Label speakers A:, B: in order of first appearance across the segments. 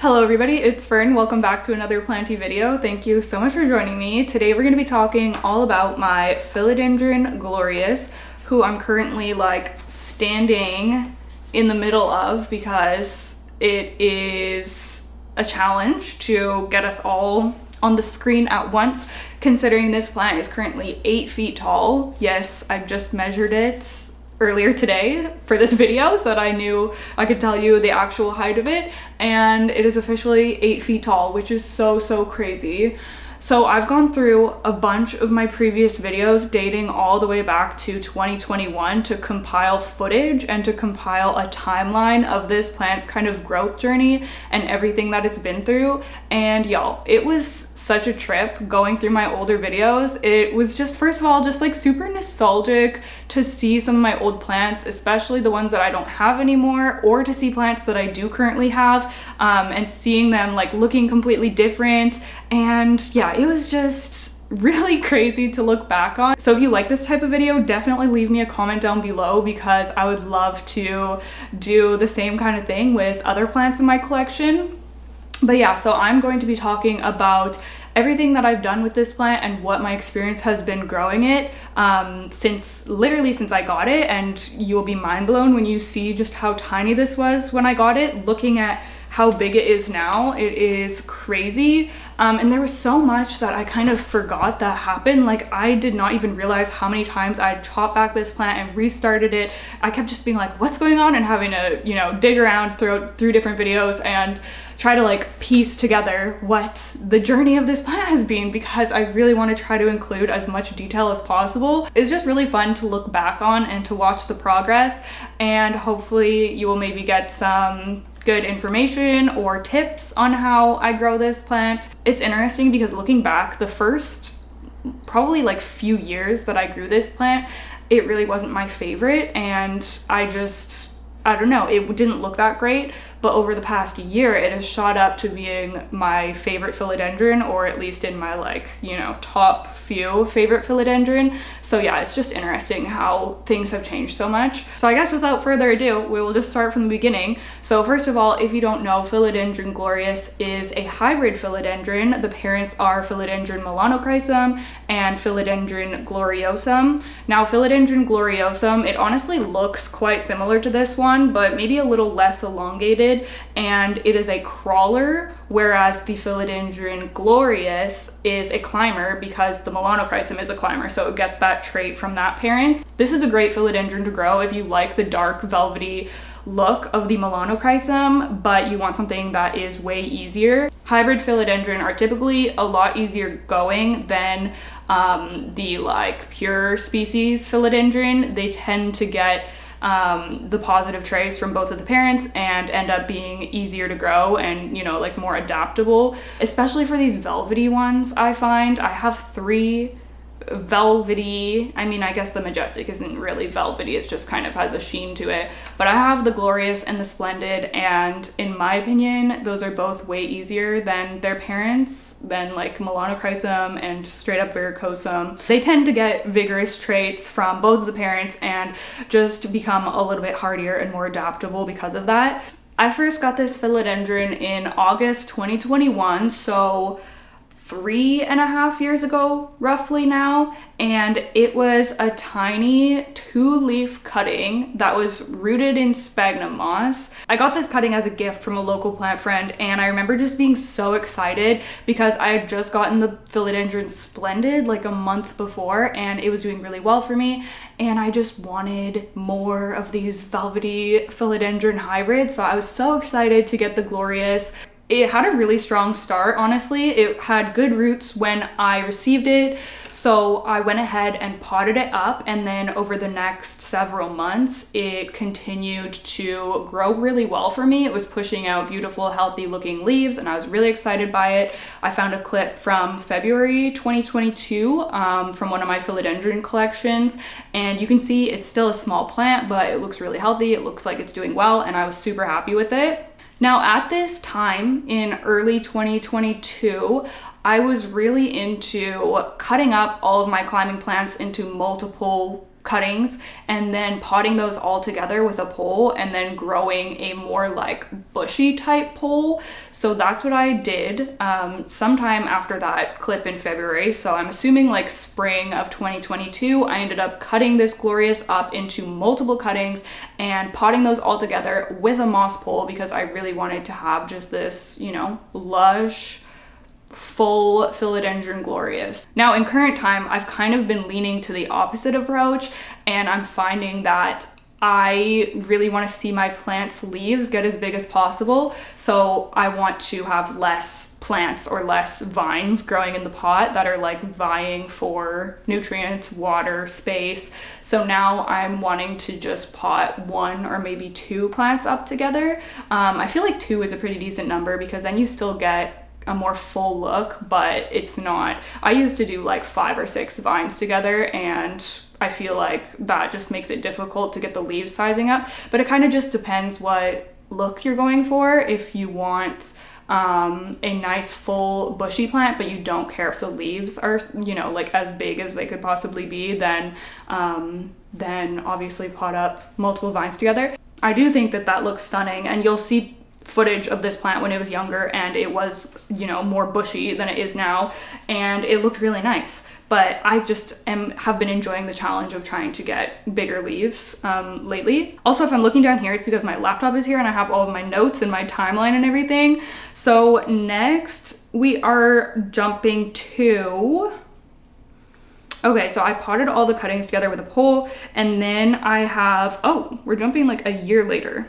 A: Hello everybody, it's Fern. Welcome back to another Planty video. Thank you so much for joining me. Today we're going to be talking all about my Philodendron glorious, who I'm currently like standing in the middle of because it is a challenge to get us all on the screen at once, considering this plant is currently 8 feet tall. Yes, I just measured it earlier today for this video so that I knew I could tell you the actual height of it, and it is officially 8 feet tall, which is so crazy. So I've gone through a bunch of my previous videos dating all the way back to 2021 to compile footage and to compile a timeline of this plant's kind of growth journey and everything that it's been through. And y'all, it was such a trip going through my older videos. It was just, first of all, just like super nostalgic to see some of my old plants, especially the ones that I don't have anymore, or to see plants that I do currently have, and seeing them like looking completely different. And yeah, it was just really crazy to look back on. So if you like this type of video, definitely leave me a comment down below because I would love to do the same kind of thing with other plants in my collection. But yeah, so I'm going to be talking about everything that I've done with this plant and what my experience has been growing it since I got it. And you will be mind blown when you see just how tiny this was when I got it. Looking at how big it is now, it is crazy. And there was so much that I kind of forgot that happened. Like, I did not even realize how many times I'd chopped back this plant and restarted it. I kept just being like, what's going on? And having to, you know, dig around through different videos and try to like piece together what the journey of this plant has been, because I really want to try to include as much detail as possible. It's just really fun to look back on and to watch the progress, and hopefully you will maybe get some good information or tips on how I grow this plant. It's interesting because looking back, the first probably like few years that I grew this plant, it really wasn't my favorite, and I don't know, it didn't look that great. But over the past year, it has shot up to being my favorite philodendron, or at least in my like, you know, top few favorite philodendron. So yeah, it's just interesting how things have changed so much. So I guess without further ado, we will just start from the beginning. So first of all, if you don't know, Philodendron glorious is a hybrid philodendron. The parents are Philodendron melanochrysum and Philodendron gloriosum. Now, Philodendron gloriosum, it honestly looks quite similar to this one, but maybe a little less elongated, and it is a crawler, whereas the Philodendron glorious is a climber because the melanochrysum is a climber, so it gets that trait from that parent. This is a great philodendron to grow if you like the dark velvety look of the melanochrysum, but you want something that is way easier. Hybrid philodendron are typically a lot easier going than the like pure species philodendron. They tend to get the positive traits from both of the parents and end up being easier to grow and, you know, like more adaptable, especially for these velvety ones. I find I have 3 velvety, I mean, I guess the majestic isn't really velvety, it just kind of has a sheen to it, but I have the glorious and the splendid, and in my opinion those are both way easier than their parents, than like melanochrysum and straight up verrucosum. They tend to get vigorous traits from both of the parents and just become a little bit hardier and more adaptable because of that. I first got this philodendron in August 2021, so 3.5 years ago roughly now, and it was a tiny 2-leaf cutting that was rooted in sphagnum moss. I got this cutting as a gift from a local plant friend, and I remember just being so excited because I had just gotten the Philodendron splendid like a month before, and it was doing really well for me, and I just wanted more of these velvety philodendron hybrids, so I was so excited to get the glorious. It had a really strong start, honestly. It had good roots when I received it, so I went ahead and potted it up, and then over the next several months, it continued to grow really well for me. It was pushing out beautiful, healthy looking leaves, and I was really excited by it. I found a clip from February 2022 from one of my philodendron collections, and you can see it's still a small plant, but it looks really healthy. It looks like it's doing well, and I was super happy with it. Now, at this time in early 2022, I was really into cutting up all of my climbing plants into multiple cuttings and then potting those all together with a pole and then growing a more like bushy type pole. So that's what I did sometime after that clip in February. So I'm assuming like spring of 2022, I ended up cutting this glorious up into multiple cuttings and potting those all together with a moss pole because I really wanted to have just this, you know, lush, full Philodendron glorious. Now in current time, I've kind of been leaning to the opposite approach, and I'm finding that I really want to see my plants' leaves get as big as possible. So I want to have less plants or less vines growing in the pot that are like vying for nutrients, water, space. So now I'm wanting to just pot 1 or maybe 2 plants up together. I feel like 2 is a pretty decent number because then you still get a more full look, but it's not. I used to do like 5 or 6 vines together, and I feel like that just makes it difficult to get the leaves sizing up. But it kind of just depends what look you're going for. If you want a nice full bushy plant, but you don't care if the leaves are, you know, like as big as they could possibly be, then obviously pot up multiple vines together. I do think that that looks stunning, and you'll see footage of this plant when it was younger and it was, you know, more bushy than it is now, and it looked really nice. But I just have been enjoying the challenge of trying to get bigger leaves lately. Also, if I'm looking down here, it's because my laptop is here and I have all of my notes and my timeline and everything. So next we are jumping to, okay, so I potted all the cuttings together with a pole, and then I have, oh, we're jumping like a year later.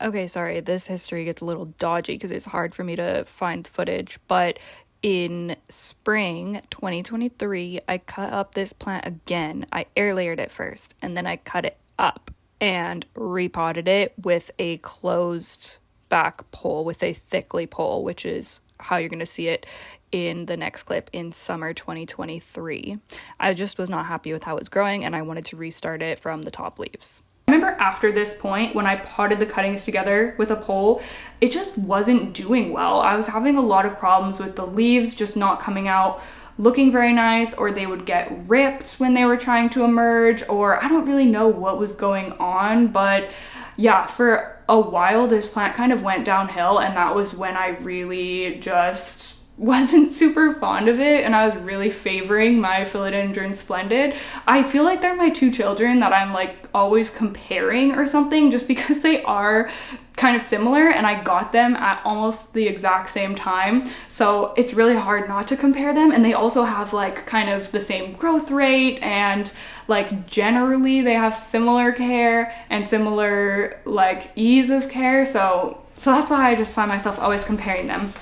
A: Okay, sorry, this history gets a little dodgy because it's hard for me to find footage, but in spring 2023, I cut up this plant again. I air layered it first, and then I cut it up and repotted it with a closed back pole, with a thickly pole, which is how you're going to see it in the next clip in summer 2023. I just was not happy with how it was growing, and I wanted to restart it from the top leaves. I remember after this point, when I potted the cuttings together with a pole, it just wasn't doing well. I was having a lot of problems with the leaves just not coming out looking very nice, or they would get ripped when they were trying to emerge, or I don't really know what was going on. But yeah, for a while this plant kind of went downhill, and that was when I really just wasn't super fond of it, and I was really favoring my Philodendron Splendid. I feel like they're my 2 children that I'm like always comparing or something, just because they are kind of similar and I got them at almost the exact same time. So it's really hard not to compare them, and they also have like kind of the same growth rate, and like generally they have similar care and similar like ease of care. So that's why I just find myself always comparing them.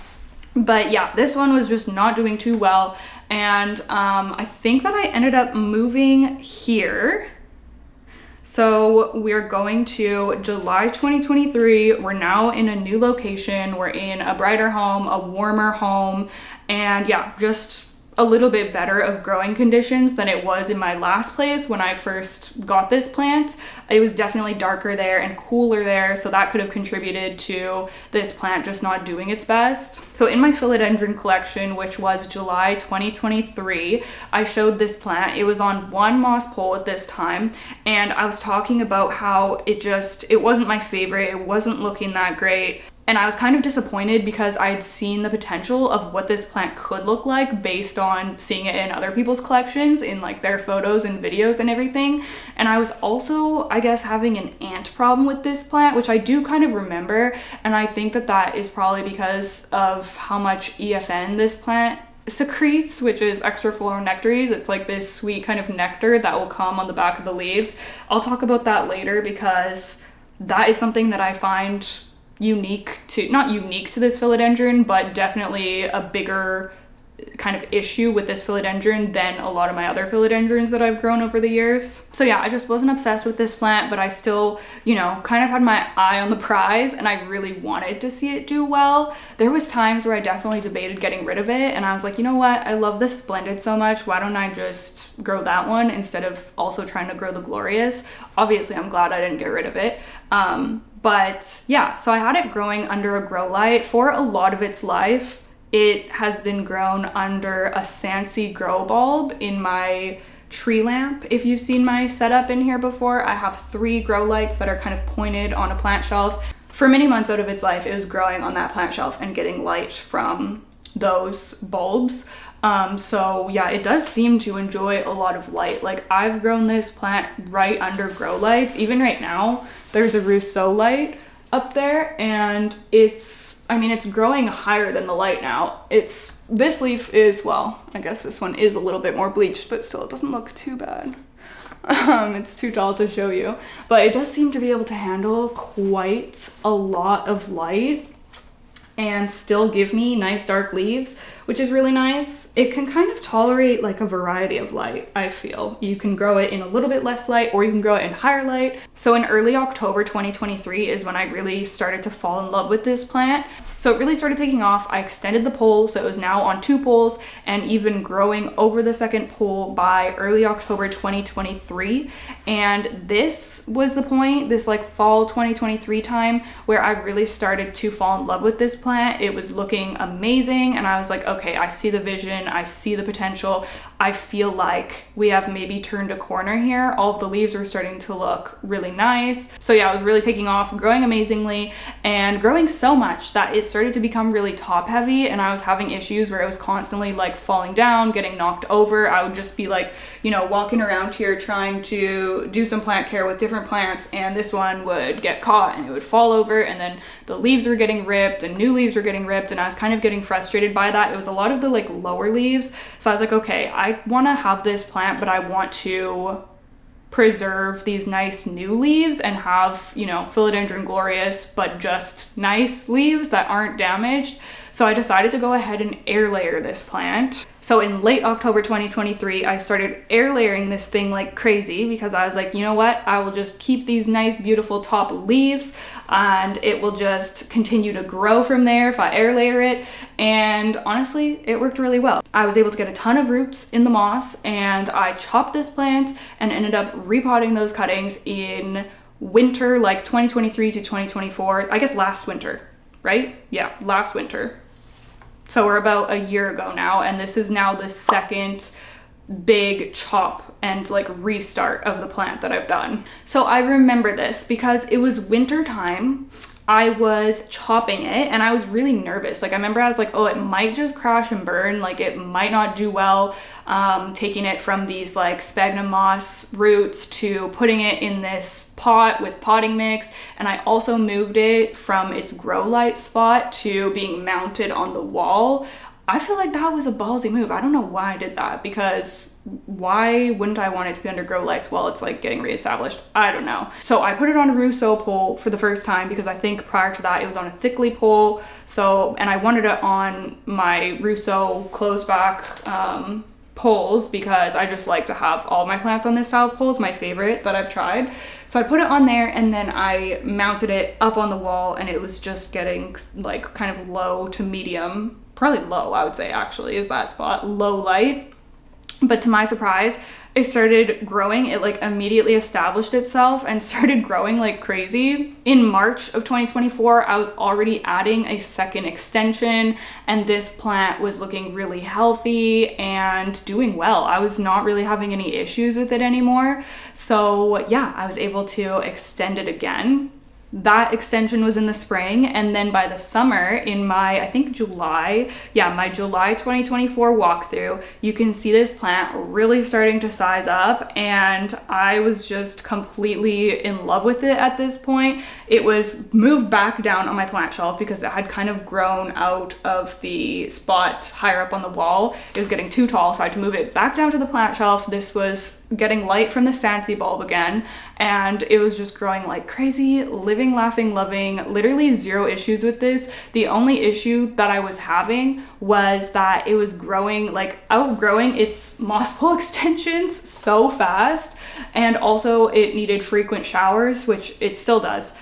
A: But yeah, this one was just not doing too well, and I think that I ended up moving here. So we're going to July 2023. We're now in a new location. We're in a brighter home, a warmer home, and yeah, just a little bit better of growing conditions than it was in my last place when I first got this plant. It was definitely darker there and cooler there, so that could have contributed to this plant just not doing its best. So in my Philodendron collection, which was July 2023, I showed this plant. It was on 1 moss pole at this time, and I was talking about how it wasn't my favorite. It wasn't looking that great. And I was kind of disappointed because I had seen the potential of what this plant could look like based on seeing it in other people's collections, in like their photos and videos and everything. And I was also, I guess, having an ant problem with this plant, which I do kind of remember. And I think that that is probably because of how much EFN this plant secretes, which is extrafloronectaries. It's like this sweet kind of nectar that will come on the back of the leaves. I'll talk about that later because that is something that I find not unique to this philodendron, but definitely a bigger kind of issue with this philodendron than a lot of my other philodendrons that I've grown over the years. So yeah, I just wasn't obsessed with this plant, but I still, you know, kind of had my eye on the prize, and I really wanted to see it do well. There was times where I definitely debated getting rid of it, and I was like, you know what, I love this Splendid so much, why don't I just grow that one instead of also trying to grow the Glorious? Obviously I'm glad I didn't get rid of it. But yeah, so I had it growing under a grow light for a lot of its life. It has been grown under a Sansi grow bulb in my tree lamp. If you've seen my setup in here before, I have 3 grow lights that are kind of pointed on a plant shelf. For many months out of its life, it was growing on that plant shelf and getting light from those bulbs. So yeah, it does seem to enjoy a lot of light. Like, I've grown this plant right under grow lights. Even right now, there's a Rousseau light up there, and it's growing higher than the light now. This leaf is, well, I guess this one is a little bit more bleached, but still it doesn't look too bad. It's too tall to show you, but it does seem to be able to handle quite a lot of light and still give me nice dark leaves, which is really nice. It can kind of tolerate like a variety of light, I feel. You can grow it in a little bit less light, or you can grow it in higher light. So in early October 2023 is when I really started to fall in love with this plant. So it really started taking off. I extended the pole, so it was now on 2 poles and even growing over the second pole by early October 2023. And this was the point, this like fall 2023 time, where I really started to fall in love with this plant. It was looking amazing, and I was like, okay, I see the vision, I see the potential. I feel like we have maybe turned a corner here. All of the leaves were starting to look really nice. So yeah, it was really taking off, growing amazingly, and growing so much that it started to become really top heavy, and I was having issues where it was constantly like falling down, getting knocked over. I would just be like, you know, walking around here trying to do some plant care with different plants, and this one would get caught and it would fall over, and then the leaves were getting ripped and new leaves were getting ripped, and I was kind of getting frustrated by that. It was a lot of the like lower leaves. So I was like, okay, I want to have this plant, but I want to preserve these nice new leaves and have, you know, Philodendron glorious, but just nice leaves that aren't damaged. So I decided to go ahead and air layer this plant. So in late October 2023, I started air layering this thing like crazy, because I was like, you know what, I will just keep these nice, beautiful top leaves and it will just continue to grow from there if I air layer it. And honestly, it worked really well. I was able to get a ton of roots in the moss, and I chopped this plant and ended up repotting those cuttings in winter, like 2023 to 2024, I guess last winter, right? Yeah, last winter. So we're about a year ago now, and this is now the second big chop and like restart of the plant that I've done. So I remember this because it was winter time. I was chopping it and I was really nervous. Like, I remember I was like, oh, it might just crash and burn. Like, it might not do well. Taking it from these like sphagnum moss roots to putting it in this pot with potting mix. And I also moved it from its grow light spot to being mounted on the wall. I feel like that was a ballsy move. I don't know why I did that, because why wouldn't I want it to be under grow lights while it's like getting reestablished? I don't know. So I put it on a Rousseau pole for the first time, because I think prior to that it was on a thickly pole. So, and I wanted it on my Rousseau closed back poles, because I just like to have all my plants on this style of pole. It's my favorite that I've tried. So I put it on there, and then I mounted it up on the wall, and it was just getting like kind of low to medium, probably low, I would say actually is that spot, low light. But to my surprise, it started growing. It like immediately established itself and started growing like crazy. In March of 2024, I was already adding a second extension, and this plant was looking really healthy and doing well. I was not really having any issues with it anymore. So yeah, I was able to extend it again. That extension was in the spring, and then by the summer, in my, I think July, yeah, my July 2024 walkthrough, you can see this plant really starting to size up, and I was just completely in love with it at this point. It was moved back down on my plant shelf because it had kind of grown out of the spot higher up on the wall. It was getting too tall, so I had to move it back down to the plant shelf. This was getting light from the Sancy bulb again, and it was just growing like crazy, living, laughing, loving, literally zero issues with this. The only issue that I was having was that it was growing, like outgrowing its moss pole extensions so fast, and also it needed frequent showers, which it still does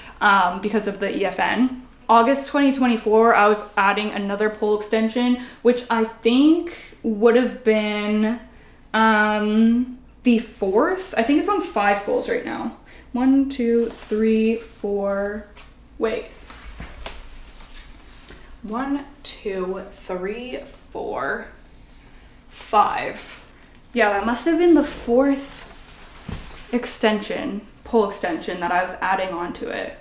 A: because of the EFN. August 2024, I was adding another pole extension, which I think would have been the fourth. I think it's on 5 poles right now. 1, 2, 3, 4, wait. 1, 2, 3, 4, 5. yeah, that must have been the 4th pole extension that I was adding onto it.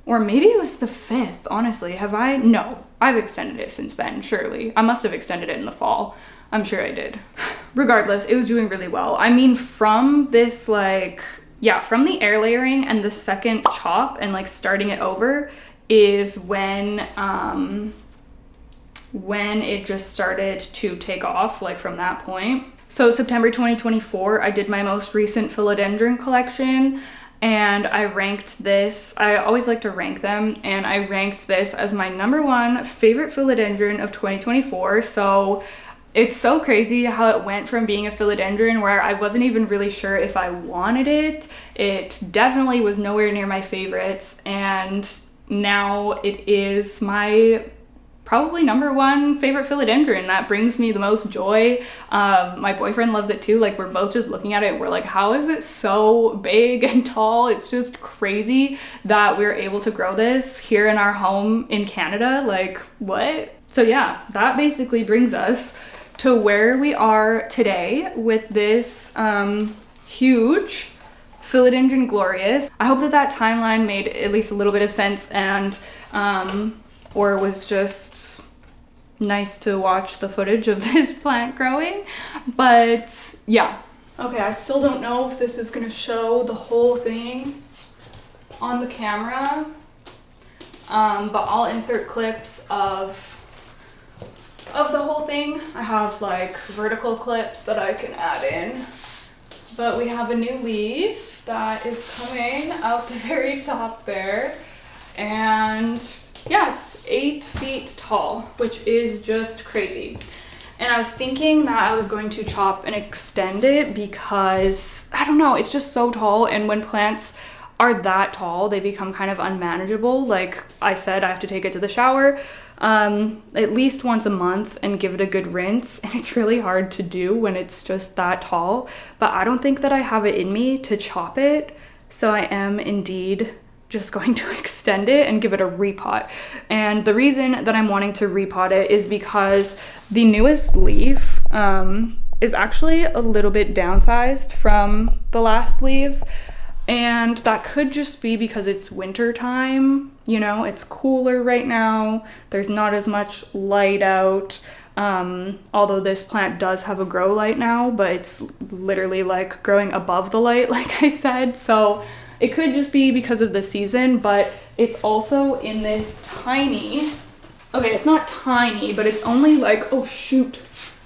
A: Or maybe it was the 5th, honestly. No, I've extended it since then, surely. I must have extended it in the fall. I'm sure I did. Regardless, it was doing really well. I mean, from this from the air layering and the second chop and like starting it over is when it just started to take off, like from that point. So September 2024, I did my most recent philodendron collection, and I ranked this. I always like to rank them, and I ranked this as my #1 favorite philodendron of 2024. So it's so crazy how it went from being a philodendron where I wasn't even really sure if I wanted it. It definitely was nowhere near my favorites, and now it is my probably #1 favorite philodendron. That brings me the most joy. My boyfriend loves it too. Like, we're both just looking at it and we're like, how is it so big and tall? It's just crazy that we're able to grow this here in our home in Canada. Like, what? So yeah, that basically brings us to where we are today with this huge Philodendron glorious. I hope that timeline made at least a little bit of sense, and or was just nice to watch the footage of this plant growing. But yeah. Okay, I still don't know if this is gonna show the whole thing on the camera, but I'll insert clips of the whole thing. I have like vertical clips that I can add in. But we have a new leaf that is coming out the very top there. And yeah, it's 8 feet tall, which is just crazy. And I was thinking that I was going to chop and extend it because, I don't know, it's just so tall, and when plants are that tall, they become kind of unmanageable. Like I said, I have to take it to the shower at least once a month and give it a good rinse, and it's really hard to do when it's just that tall. But I don't think that I have it in me to chop it, so I am indeed just going to extend it and give it a repot. And the reason that I'm wanting to repot it is because the newest leaf is actually a little bit downsized from the last leaves, and that could just be because it's winter time. You know, it's cooler right now, there's not as much light out, although this plant does have a grow light now, but it's literally like growing above the light, like I said. So it could just be because of the season, but it's also in this tiny, okay, it's not tiny, but it's only like, oh shoot,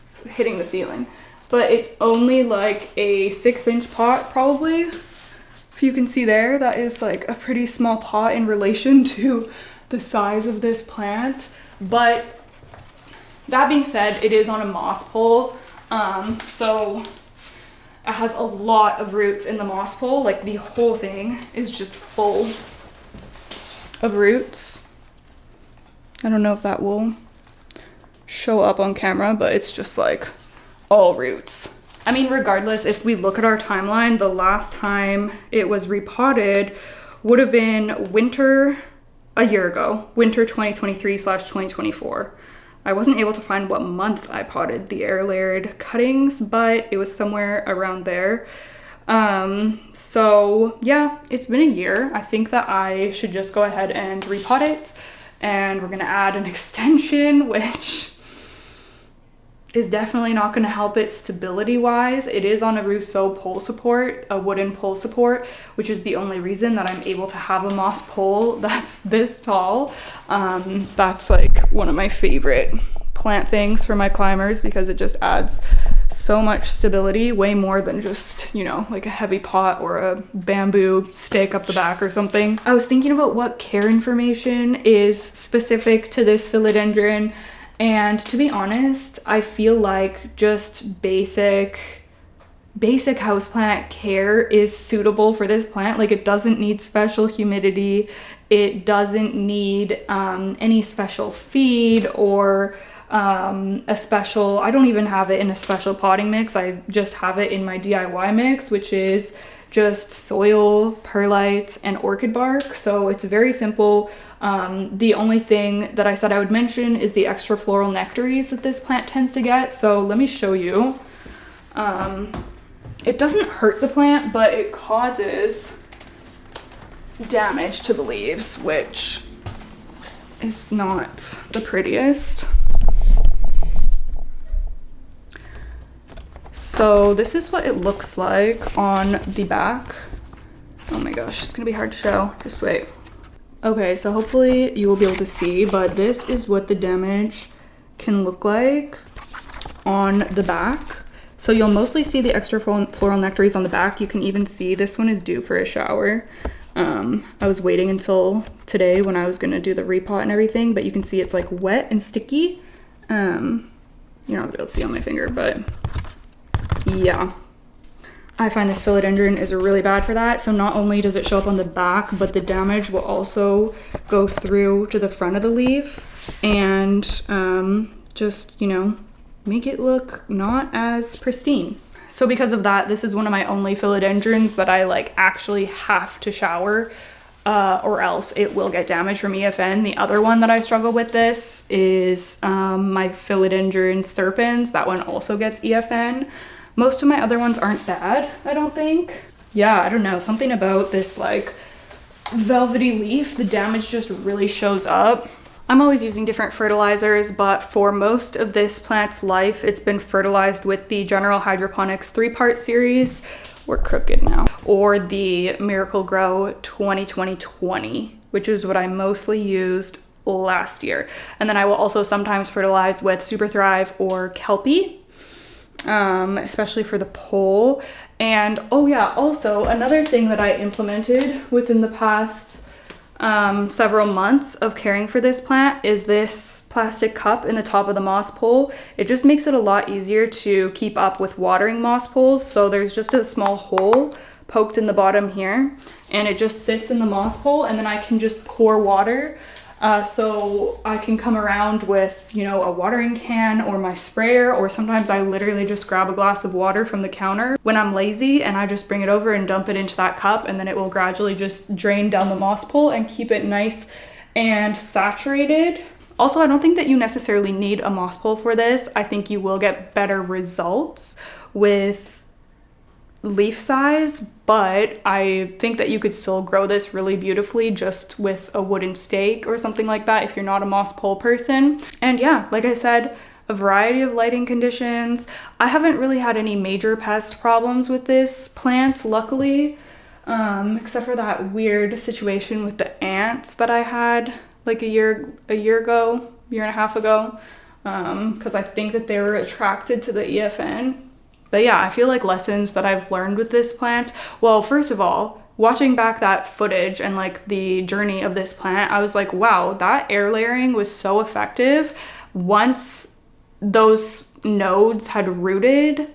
A: it's hitting the ceiling. But it's only like a 6-inch pot probably. If you can see there, that is like a pretty small pot in relation to the size of this plant. But that being said, it is on a moss pole, so it has a lot of roots in the moss pole. Like, the whole thing is just full of roots. I don't know if that will show up on camera, but it's just like all roots. I mean, regardless, if we look at our timeline, the last time it was repotted would have been winter a year ago, winter 2023/2024. I wasn't able to find what month I potted the air layered cuttings, but it was somewhere around there. So yeah, it's been a year. I think that I should just go ahead and repot it, and we're gonna add an extension, which is definitely not going to help it stability wise. It is on a Rousseau pole support, a wooden pole support, which is the only reason that I'm able to have a moss pole that's this tall. That's like one of my favorite plant things for my climbers, because it just adds so much stability, way more than just, you know, like a heavy pot or a bamboo stake up the back or something. I was thinking about what care information is specific to this philodendron, and to be honest, I feel like just basic houseplant care is suitable for this plant. Like, it doesn't need special humidity, it doesn't need any special feed or a special, I don't even have it in a special potting mix. I just have it in my DIY mix, which is just soil, perlite, and orchid bark. So it's very simple. The only thing that I said I would mention is the extra floral nectaries that this plant tends to get. So let me show you. It doesn't hurt the plant, but it causes damage to the leaves, which is not the prettiest. So this is what it looks like on the back. Oh my gosh, it's gonna be hard to show. Just wait. Okay, so hopefully you will be able to see, but this is what the damage can look like on the back. So you'll mostly see the extra floral nectaries on the back. You can even see this one is due for a shower. I was waiting until today when I was gonna do the repot and everything, but you can see it's like wet and sticky. You're not gonna be able to see on my finger, but yeah. I find this philodendron is really bad for that. So not only does it show up on the back, but the damage will also go through to the front of the leaf and just, you know, make it look not as pristine. So because of that, this is one of my only philodendrons that I like actually have to shower or else it will get damaged from EFN. The other one that I struggle with this is my philodendron serpens. That one also gets EFN. Most of my other ones aren't bad, I don't think. Yeah, I don't know, something about this like velvety leaf, the damage just really shows up. I'm always using different fertilizers, but for most of this plant's life, it's been fertilized with the General Hydroponics 3-part series. We're crooked now. Or the Miracle Grow 2020, which is what I mostly used last year. And then I will also sometimes fertilize with Super Thrive or Kelpie. Especially for the pole. And oh yeah, also another thing that I implemented within the past several months of caring for this plant is this plastic cup in the top of the moss pole. It just makes it a lot easier to keep up with watering moss poles. So there's just a small hole poked in the bottom here, and it just sits in the moss pole, and then I can just pour water. So I can come around with, you know, a watering can or my sprayer, or sometimes I literally just grab a glass of water from the counter when I'm lazy and I just bring it over and dump it into that cup, and then it will gradually just drain down the moss pole and keep it nice and saturated. Also, I don't think that you necessarily need a moss pole for this. I think you will get better results with leaf size, but I think that you could still grow this really beautifully just with a wooden stake or something like that if you're not a moss pole person. And yeah, like I said, a variety of lighting conditions. I haven't really had any major pest problems with this plant, luckily, except for that weird situation with the ants that I had like a year ago, year and a half ago, because I think that they were attracted to the EFN. But yeah, I feel like lessons that I've learned with this plant. Well, first of all, watching back that footage and like the journey of this plant, I was like, wow, that air layering was so effective. Once those nodes had rooted,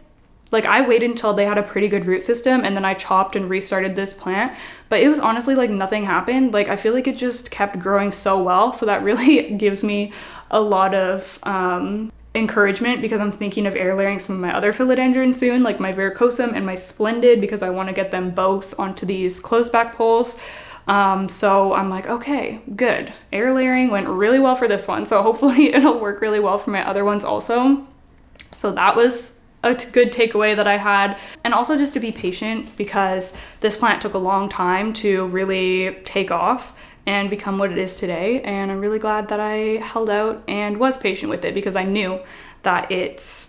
A: like I waited until they had a pretty good root system and then I chopped and restarted this plant. But it was honestly like nothing happened. Like I feel like it just kept growing so well. So that really gives me a lot of encouragement, because I'm thinking of air layering some of my other philodendrons soon, like my varicosum and my splendid, because I want to get them both onto these closed back poles. So I'm like, okay, good. Air layering went really well for this one. So hopefully it'll work really well for my other ones also. So that was a good takeaway that I had. And also just to be patient, because this plant took a long time to really take off and become what it is today. And I'm really glad that I held out and was patient with it, because I knew that it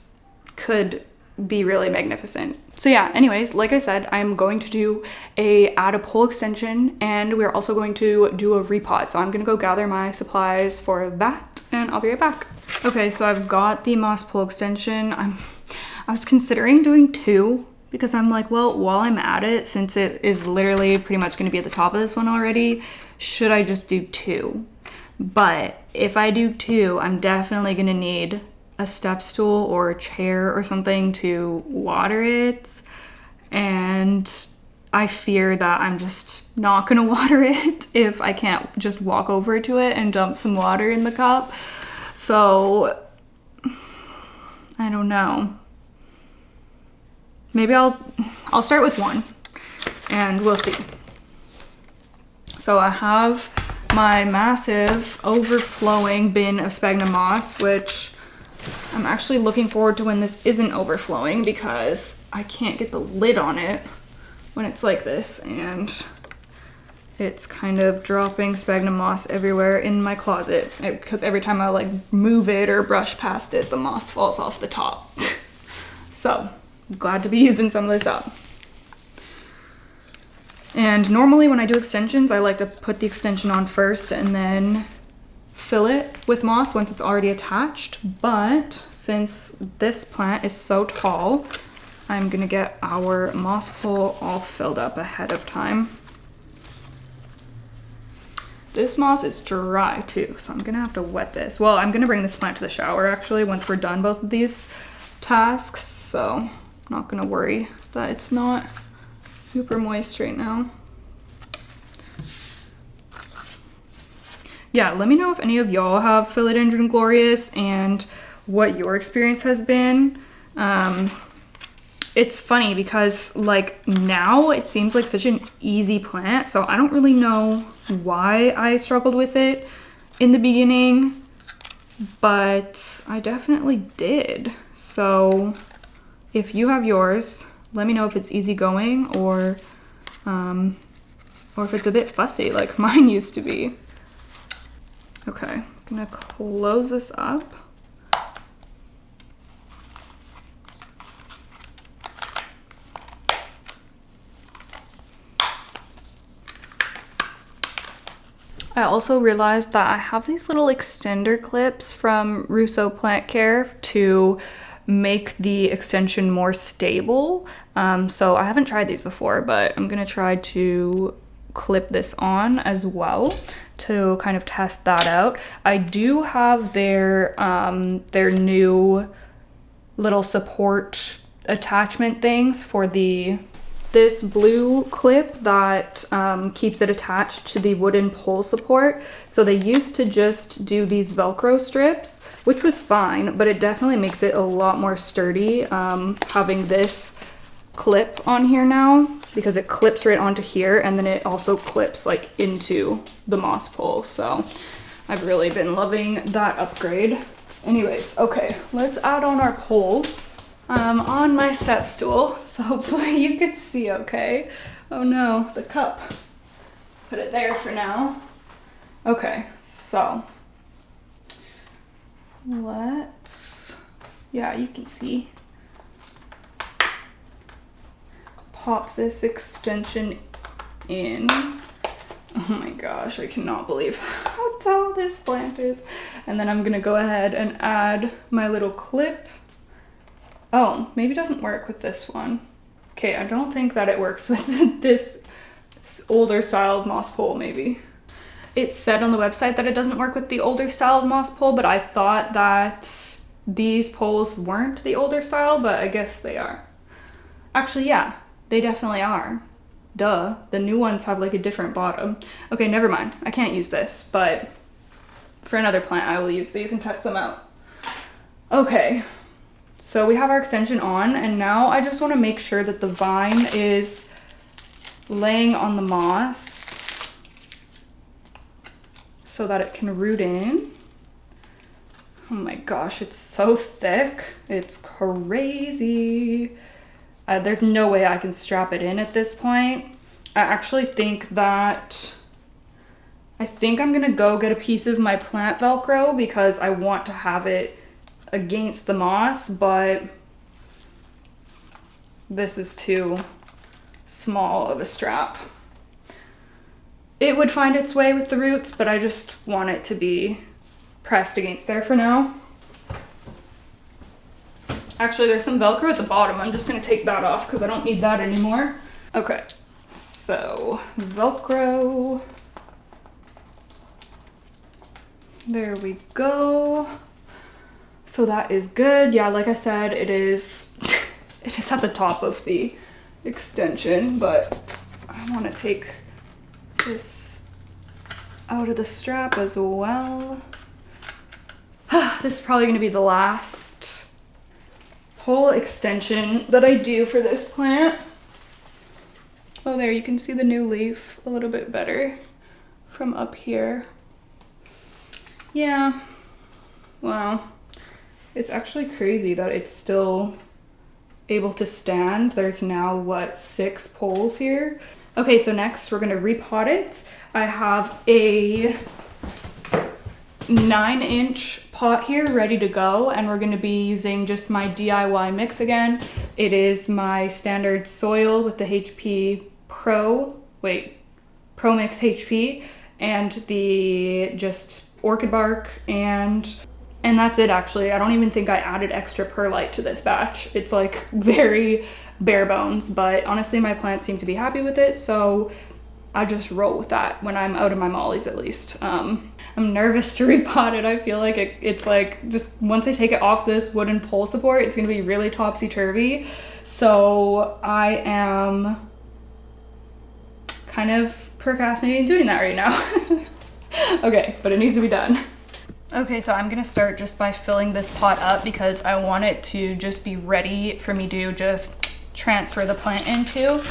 A: could be really magnificent. So yeah, anyways, like I said, I'm going to add a pole extension, and we're also going to do a repot. So I'm gonna go gather my supplies for that and I'll be right back. Okay, so I've got the moss pole extension. I was considering doing 2, because I'm like, well, while I'm at it, since it is literally pretty much gonna be at the top of this one already, should I just do 2? But if I do 2, I'm definitely gonna need a step stool or a chair or something to water it. And I fear that I'm just not gonna water it if I can't just walk over to it and dump some water in the cup. So I don't know. Maybe I'll start with 1 and we'll see. So I have my massive overflowing bin of sphagnum moss, which I'm actually looking forward to when this isn't overflowing because I can't get the lid on it when it's like this, and it's kind of dropping sphagnum moss everywhere in my closet because every time I like move it or brush past it, the moss falls off the top. So I'm glad to be using some of this up. And normally when I do extensions, I like to put the extension on first and then fill it with moss once it's already attached. But since this plant is so tall, I'm gonna get our moss pole all filled up ahead of time. This moss is dry too, so I'm gonna have to wet this. Well, I'm gonna bring this plant to the shower actually once we're done both of these tasks, so I'm not gonna worry that it's not super moist right now. Yeah, let me know if any of y'all have Philodendron glorious and what your experience has been. It's funny because like now it seems like such an easy plant, so I don't really know why I struggled with it in the beginning, but I definitely did. So if you have yours, let me know if it's easygoing or if it's a bit fussy like mine used to be. Okay, I'm gonna close this up. I also realized that I have these little extender clips from Russo Plant Care to make the extension more stable. So I haven't tried these before, but I'm gonna try to clip this on as well to kind of test that out. I do have their new little support attachment things for this blue clip that keeps it attached to the wooden pole support. So they used to just do these Velcro strips, which was fine, but it definitely makes it a lot more sturdy having this clip on here now, because it clips right onto here and then it also clips like into the moss pole. So I've really been loving that upgrade. Anyways, okay, let's add on our pole. On my step stool, so hopefully you can see okay. Oh no, the cup. Put it there for now. Okay, so let's, yeah, you can see. Pop this extension in. Oh my gosh, I cannot believe how tall this plant is. And then I'm gonna go ahead and add my little clip. Oh, maybe it doesn't work with this one. Okay, I don't think that it works with this older style of moss pole, maybe. It said on the website that it doesn't work with the older style of moss pole, but I thought that these poles weren't the older style, but I guess they are. Actually, yeah, they definitely are. Duh, the new ones have like a different bottom. Okay, never mind, I can't use this, but for another plant I will use these and test them out. Okay. So we have our extension on, and now I just want to make sure that the vine is laying on the moss so that it can root in. Oh my gosh, it's so thick. It's crazy. There's no way I can strap it in at this point. I actually think that I'm gonna go get a piece of my plant Velcro because I want to have it against the moss, but this is too small of a strap. It would find its way with the roots, but I just want it to be pressed against there for now. Actually, there's some Velcro at the bottom. I'm just gonna take that off because I don't need that anymore. Okay, so Velcro. There we go. So that is good. Yeah, like I said, it is at the top of the extension, but I want to take this out of the strap as well. This is probably going to be the last pole extension that I do for this plant. Oh, there, you can see the new leaf a little bit better from up here. Yeah, wow. It's actually crazy that it's still able to stand. There's now, what, 6 poles here? Okay, so next we're gonna repot it. I have a 9-inch pot here ready to go, and we're gonna be using just my DIY mix again. It is my standard soil with the HP Pro Mix HP, and the just orchid bark, and that's it actually. I don't even think I added extra perlite to this batch. It's like very bare bones, but honestly my plants seem to be happy with it, so I just roll with that when I'm out of my mollies at least. I'm nervous to repot it. I feel like it's like just once I take it off this wooden pole support, it's gonna be really topsy-turvy. So I am kind of procrastinating doing that right now. Okay, but it needs to be done. Okay, so I'm gonna start just by filling this pot up because I want it to just be ready for me to just transfer the plant into.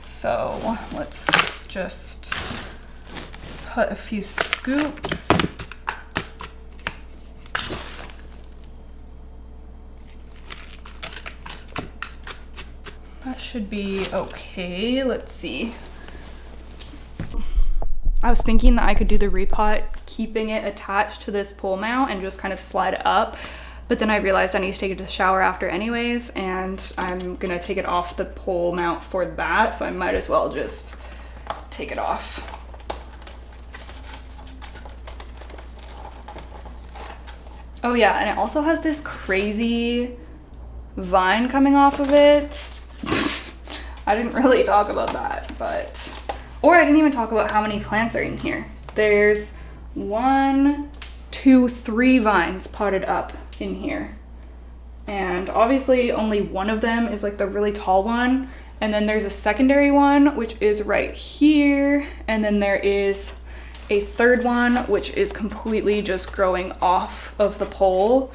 A: So let's just put a few scoops. That should be okay. Let's see. I was thinking that I could do the repot keeping it attached to this pole mount and just kind of slide it up, but then I realized I need to take it to the shower after anyways, and I'm gonna take it off the pole mount for that, so I might as well just take it off. Oh yeah, and it also has this crazy vine coming off of it. I didn't really talk about that, or I didn't even talk about how many plants are in here. There's 1, 2, 3 vines potted up in here. And obviously only one of them is like the really tall one. And then there's a secondary one, which is right here. And then there is a third one, which is completely just growing off of the pole.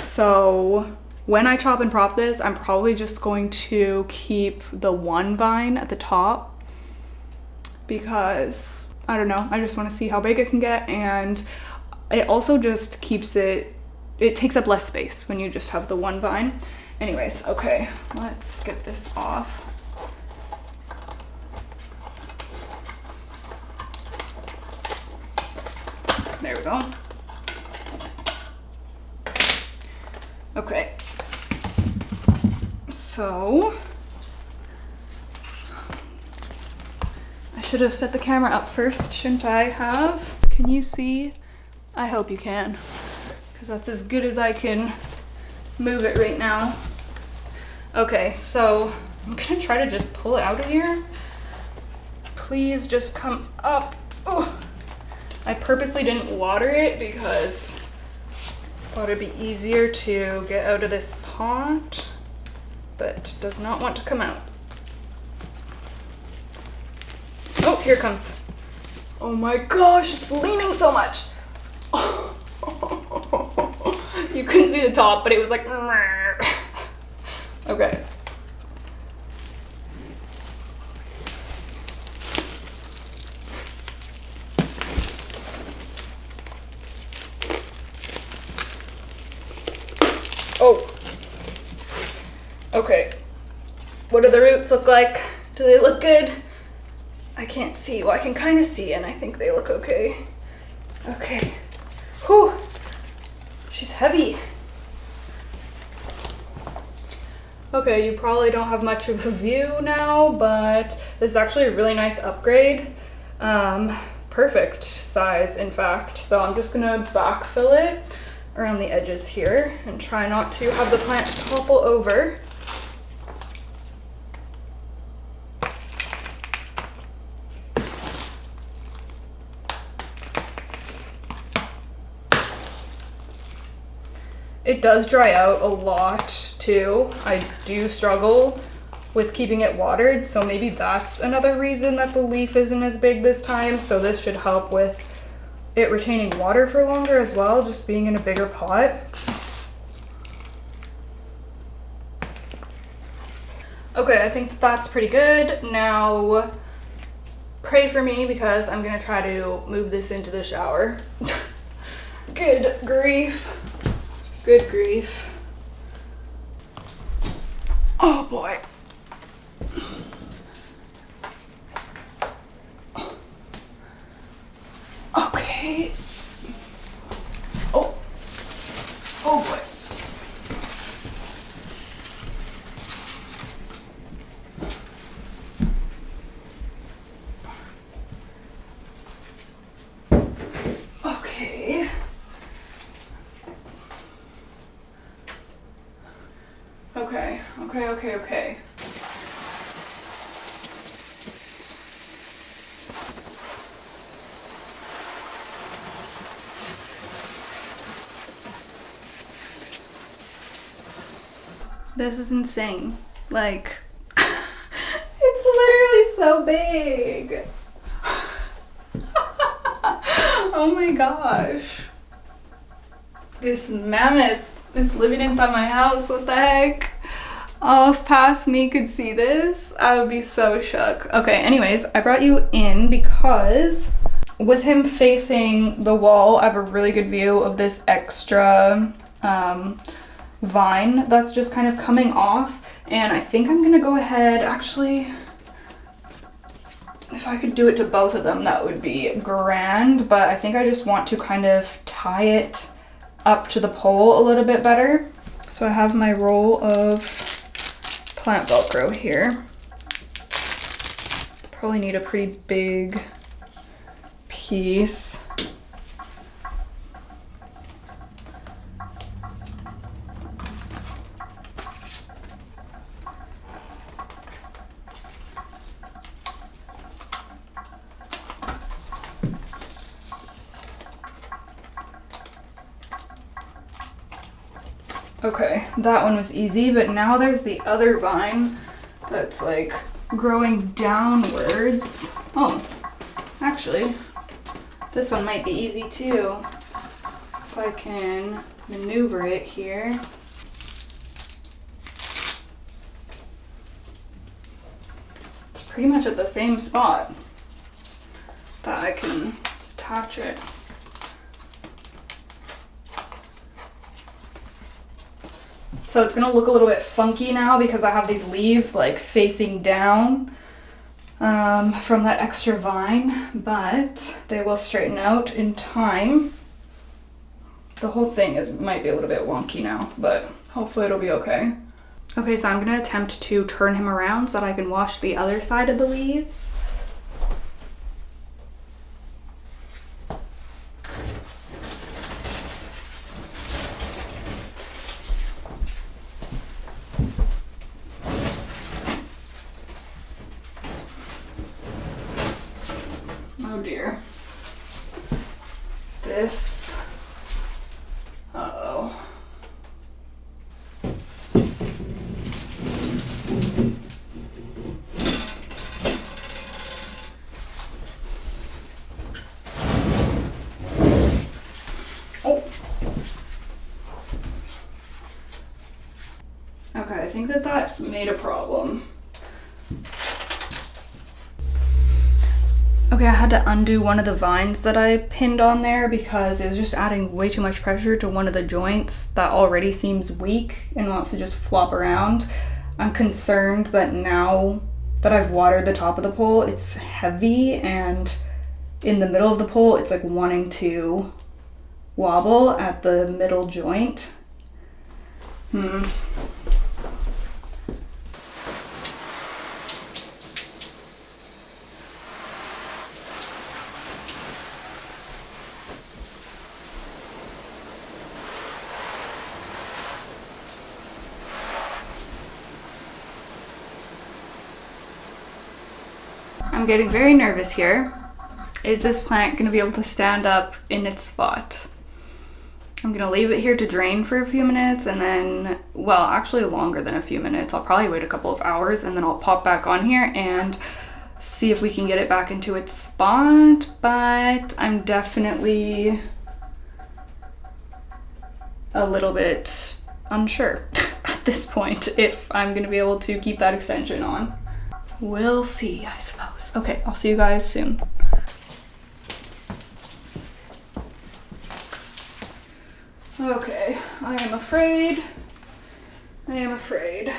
A: So when I chop and prop this, I'm probably just going to keep the one vine at the top, because I don't know, I just want to see how big it can get, and it also just keeps it takes up less space when you just have the one vine. Anyways, okay, let's get this off. There we go. Okay, so I should have set the camera up first, shouldn't I have? Can you see? I hope you can, because that's as good as I can move it right now. Okay, so I'm gonna try to just pull it out of here. Please just come up. Oh, I purposely didn't water it because I thought it'd be easier to get out of this pot, but does not want to come out. Oh, here it comes. Oh my gosh, it's leaning so much. Oh. You couldn't see the top, but it was like, okay. Oh. Okay. What do the roots look like? Do they look good? I can't see. Well, I can kind of see, and I think they look okay. Okay. Whew. She's heavy. Okay, you probably don't have much of a view now, but this is actually a really nice upgrade. Perfect size, in fact. So I'm just gonna backfill it around the edges here and try not to have the plant topple over. It does dry out a lot too. I do struggle with keeping it watered, so maybe that's another reason that the leaf isn't as big this time. So this should help with it retaining water for longer as well, just being in a bigger pot. Okay, I think that's pretty good. Now pray for me because I'm gonna try to move this into the shower. Good grief. Good grief. Oh boy. Okay. Oh. Oh boy. Okay. Okay. This is insane. Like, it's literally so big. Oh my gosh. This mammoth is living inside my house. What the heck? Oh, if past me could see this, I would be so shook. Okay, anyways, I brought you in because with him facing the wall, I have a really good view of this extra vine that's just kind of coming off. And I think I'm gonna go ahead, actually, if I could do it to both of them, that would be grand. But I think I just want to kind of tie it up to the pole a little bit better. So I have my roll of plant Velcro here. Probably need a pretty big piece. Okay, that one was easy, but now there's the other vine that's like growing downwards. Oh, actually, this one might be easy too. If I can maneuver it here. It's pretty much at the same spot that I can attach it. So it's gonna look a little bit funky now because I have these leaves like facing down from that extra vine, but they will straighten out in time. The whole thing might be a little bit wonky now, but hopefully it'll be okay. Okay, so I'm gonna attempt to turn him around so that I can wash the other side of the leaves. Oh dear. This. Uh-oh. Oh. Okay, I think that made a problem. Okay, I had to undo one of the vines that I pinned on there because it was just adding way too much pressure to one of the joints that already seems weak and wants to just flop around. I'm concerned that now that I've watered the top of the pole, it's heavy, and in the middle of the pole, it's like wanting to wobble at the middle joint. I'm getting very nervous here. Is this plant gonna be able to stand up in its spot? I'm gonna leave it here to drain for a few minutes and then, well, actually longer than a few minutes. I'll probably wait a couple of hours and then I'll pop back on here and see if we can get it back into its spot, but I'm definitely a little bit unsure at this point if I'm gonna be able to keep that extension on. We'll see, I suppose. Okay, I'll see you guys soon. Okay, I am afraid. I am afraid.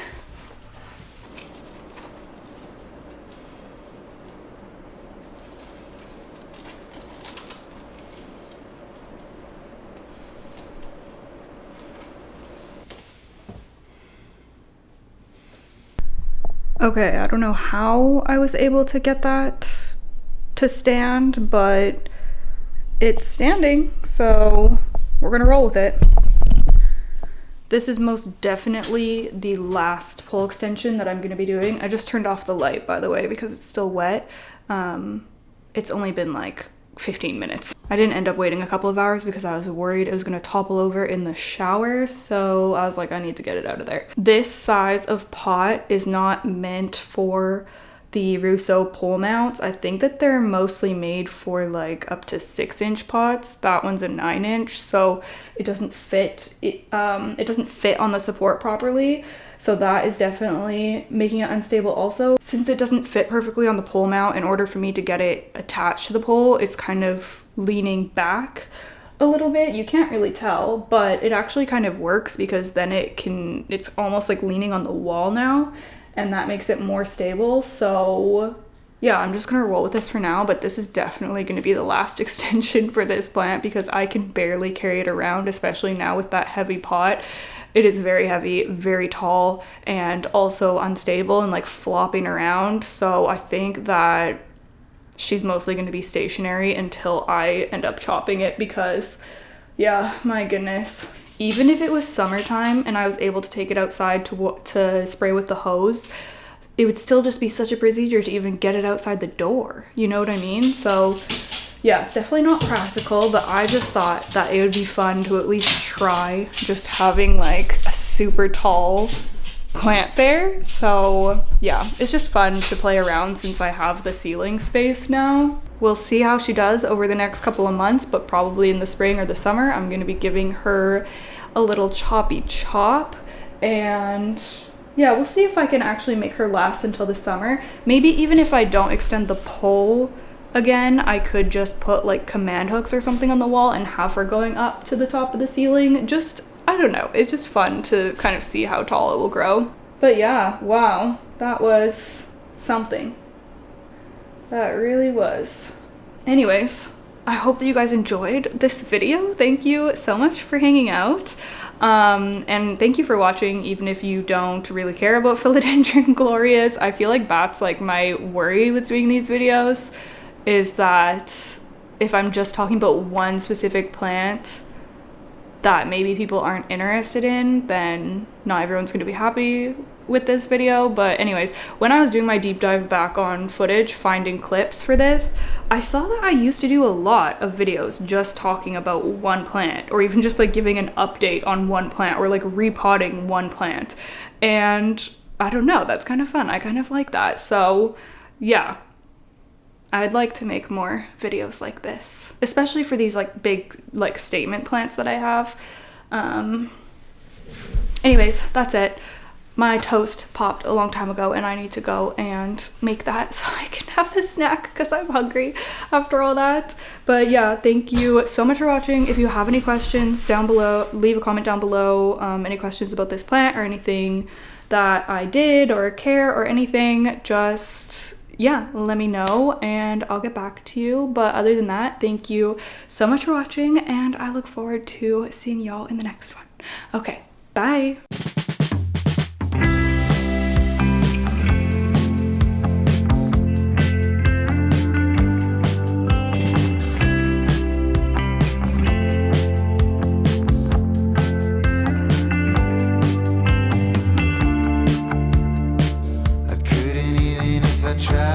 A: Okay, I don't know how I was able to get that to stand, but it's standing, so we're gonna roll with it. This is most definitely the last pole extension that I'm gonna be doing. I just turned off the light, by the way, because it's still wet. It's only been like 15 minutes. I didn't end up waiting a couple of hours because I was worried it was gonna topple over in the shower, so I was like, I need to get it out of there. This size of pot is not meant for the Russo pole mounts. I think that they're mostly made for like up to 6-inch pots. That one's a 9-inch, so it doesn't fit. It doesn't fit on the support properly. So that is definitely making it unstable also. Since it doesn't fit perfectly on the pole mount, in order for me to get it attached to the pole, it's kind of leaning back a little bit. You can't really tell, but it actually kind of works because then it's almost like leaning on the wall now, and that makes it more stable. So yeah, I'm just gonna roll with this for now, but this is definitely gonna be the last extension for this plant because I can barely carry it around, especially now with that heavy pot. It is very heavy, very tall, and also unstable and like flopping around. So I think that she's mostly going to be stationary until I end up chopping it because, yeah, my goodness. Even if it was summertime and I was able to take it outside to spray with the hose, it would still just be such a procedure to even get it outside the door. You know what I mean? So yeah, it's definitely not practical, but I just thought that it would be fun to at least try just having like a super tall plant there. So yeah, it's just fun to play around since I have the ceiling space now. We'll see how she does over the next couple of months, but probably in the spring or the summer, I'm gonna be giving her a little choppy chop. And yeah, we'll see if I can actually make her last until the summer. Maybe even if I don't extend the pole again, I could just put like command hooks or something on the wall and have her going up to the top of the ceiling. Just, I don't know, it's just fun to kind of see how tall it will grow. But yeah, wow, that was something. That really was. Anyways, I hope that you guys enjoyed this video. Thank you so much for hanging out. And thank you for watching, even if you don't really care about Philodendron glorious. I feel like that's like my worry with doing these videos, is that if I'm just talking about one specific plant that maybe people aren't interested in, then not everyone's gonna be happy with this video. But anyways, when I was doing my deep dive back on footage, finding clips for this, I saw that I used to do a lot of videos just talking about one plant, or even just like giving an update on one plant, or like repotting one plant. And I don't know, that's kind of fun. I kind of like that. So yeah, I'd like to make more videos like this, especially for these like big like statement plants that I have. Anyways, that's it. My toast popped a long time ago and I need to go and make that so I can have a snack because I'm hungry after all that. But yeah, thank you so much for watching. If you have any questions down below, leave a comment down below. Any questions about this plant or anything that I did or care or anything, just yeah, let me know and I'll get back to you. But other than that, thank you so much for watching and I look forward to seeing y'all in the next one. Okay, bye.
B: Try